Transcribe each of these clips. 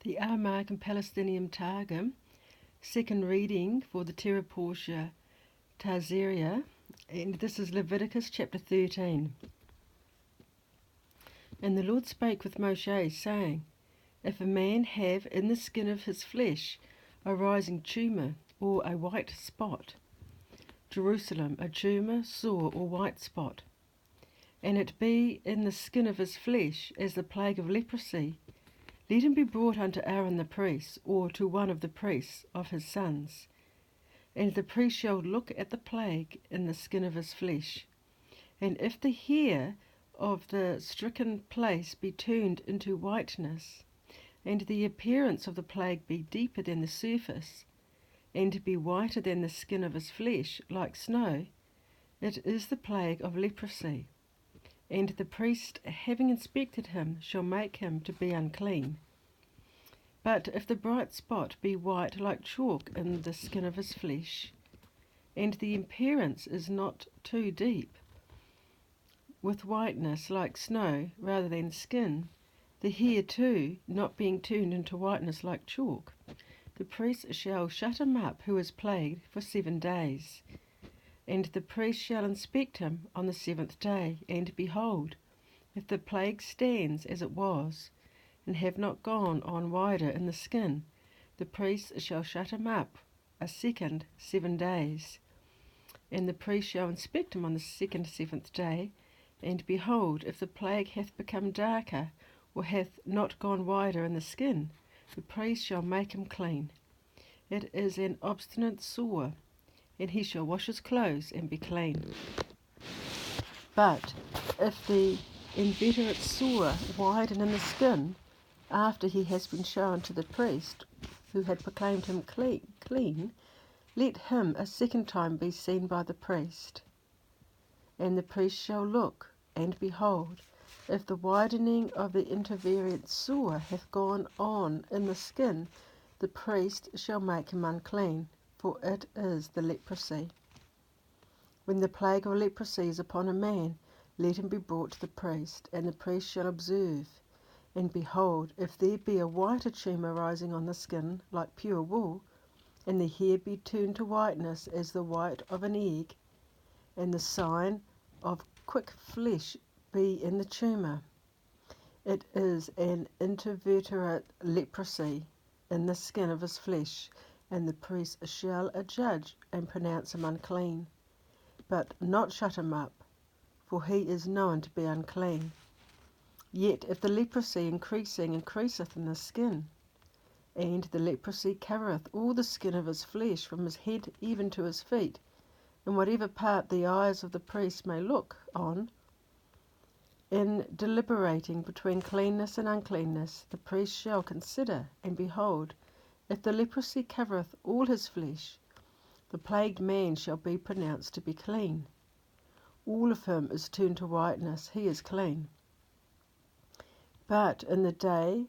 The Aramaic and Palestinian Targum, second reading for the Terra Portia TAZRIA, and this is Leviticus chapter 13. And the Lord spake with Moshe, saying, If a man have in the skin of his flesh a rising tumour, or a white spot, Jerusalem, a tumour, sore, or white spot, and it be in the skin of his flesh as the plague of leprosy, let him be brought unto Aaron the priest, or to one of the priests of his sons. And the priest shall look at the plague in the skin of his flesh. And if the hair of the stricken place be turned into whiteness, and the appearance of the plague be deeper than the surface, and be whiter than the skin of his flesh, like snow, it is the plague of leprosy. And the priest, having inspected him, shall make him to be unclean. But if the bright spot be white like chalk in the skin of his flesh, and the appearance is not too deep, with whiteness like snow rather than skin, the hair too not being turned into whiteness like chalk, the priest shall shut him up who is plagued for 7 days. And the priest shall inspect him on the 7th day, and behold, if the plague stands as it was, and have not gone on wider in the skin, the priest shall shut him up a second 7 days. And the priest shall inspect him on the 7th day, and behold, if the plague hath become darker, or hath not gone wider in the skin, the priest shall make him clean. It is an obstinate sore, and he shall wash his clothes and be clean. But if the inveterate sore widen in the skin, after he has been shown to the priest, who had proclaimed him clean, let him a second time be seen by the priest. And the priest shall look, and behold, if the widening of the intervariate sore hath gone on in the skin, the priest shall make him unclean, for it is the leprosy. When the plague of leprosy is upon a man, let him be brought to the priest, and the priest shall observe. And behold, if there be a whiter tumour rising on the skin, like pure wool, and the hair be turned to whiteness as the white of an egg, and the sign of quick flesh be in the tumour, it is an intervertebrate leprosy in the skin of his flesh, and the priest shall adjudge and pronounce him unclean, but not shut him up, for he is known to be unclean. Yet if the leprosy increaseth in the skin, and the leprosy covereth all the skin of his flesh from his head even to his feet, in whatever part the eyes of the priest may look on, in deliberating between cleanness and uncleanness, the priest shall consider, and behold, if the leprosy covereth all his flesh, the plagued man shall be pronounced to be clean. All of him is turned to whiteness, he is clean. But in the day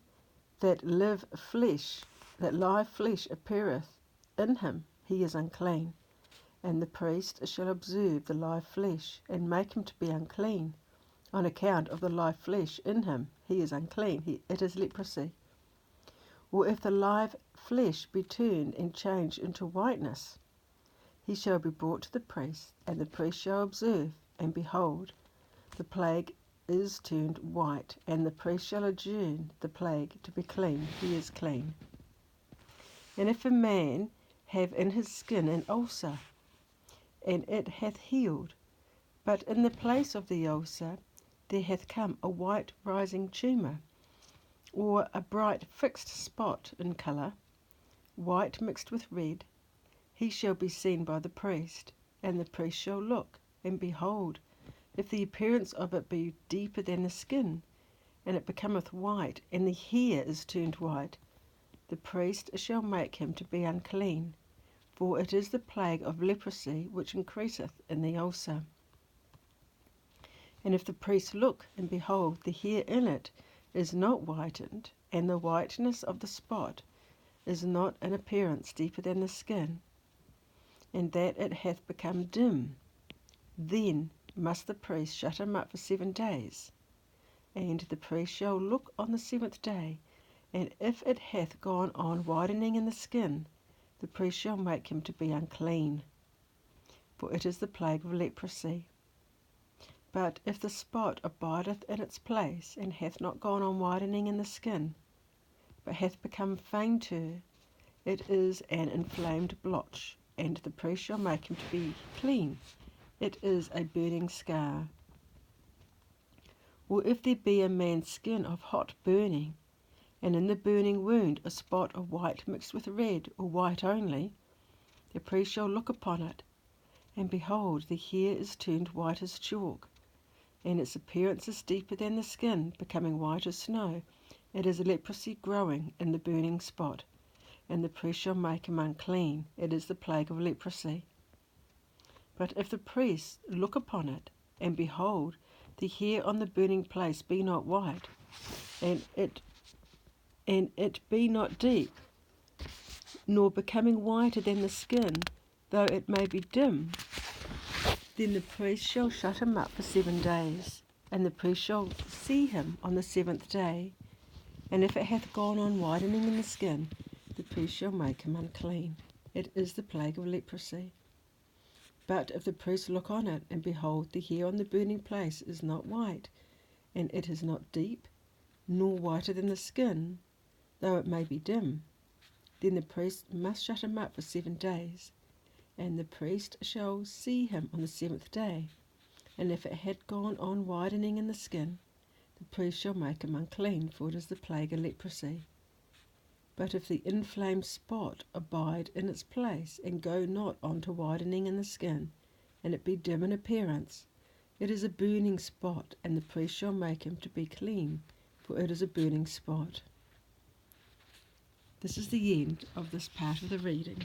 that live flesh appeareth in him, he is unclean. And the priest shall observe the live flesh, and make him to be unclean. On account of the live flesh in him, he is unclean, it is leprosy. Or if the live flesh be turned and changed into whiteness, he shall be brought to the priest, and the priest shall observe, and behold, the plague is turned white, and the priest shall adjourn the plague to be clean, he is clean. And if a man have in his skin an ulcer, and it hath healed, but in the place of the ulcer there hath come a white rising tumour, or a bright fixed spot in colour, white mixed with red, he shall be seen by the priest, and the priest shall look, and behold, if the appearance of it be deeper than the skin, and it becometh white, and the hair is turned white, the priest shall make him to be unclean, for it is the plague of leprosy which increaseth in the ulcer. And if the priest look, and behold, the hair in it is not whitened, and the whiteness of the spot is not in appearance deeper than the skin, and that it hath become dim, then must the priest shut him up for 7 days. And the priest shall look on the 7th day, And if it hath gone on widening in the skin, the priest shall make him to be unclean, for it is the plague of leprosy. But if the spot abideth in its place, and hath not gone on widening in the skin, but hath become fainter, it is an inflamed blotch, and the priest shall make him to be clean. It is a burning scar. Or if there be a man's skin of hot burning, and in the burning wound a spot of white mixed with red, or white only, the priest shall look upon it, and behold, the hair is turned white as chalk, and its appearance is deeper than the skin, becoming white as snow. It is leprosy growing in the burning spot, and the priest shall make him unclean. It is the plague of leprosy. But if the priest look upon it, and behold, the hair on the burning place be not white, and it be not deep, nor becoming whiter than the skin, though it may be dim, then the priest shall shut him up for 7 days, and the priest shall see him on the 7th day. And if it hath gone on widening in the skin, the priest shall make him unclean. It is the plague of leprosy. But if the priest look on it, and behold, the hair on the burning place is not white, and it is not deep, nor whiter than the skin, though it may be dim, then the priest must shut him up for 7 days, and the priest shall see him on the 7th day. And if it had gone on widening in the skin, the priest shall make him unclean, for it is the plague of leprosy. But if the inflamed spot abide in its place, and go not on to widening in the skin, and it be dim in appearance, it is a burning spot, and the priest shall make him to be clean, for it is a burning spot. This is the end of this part of the reading.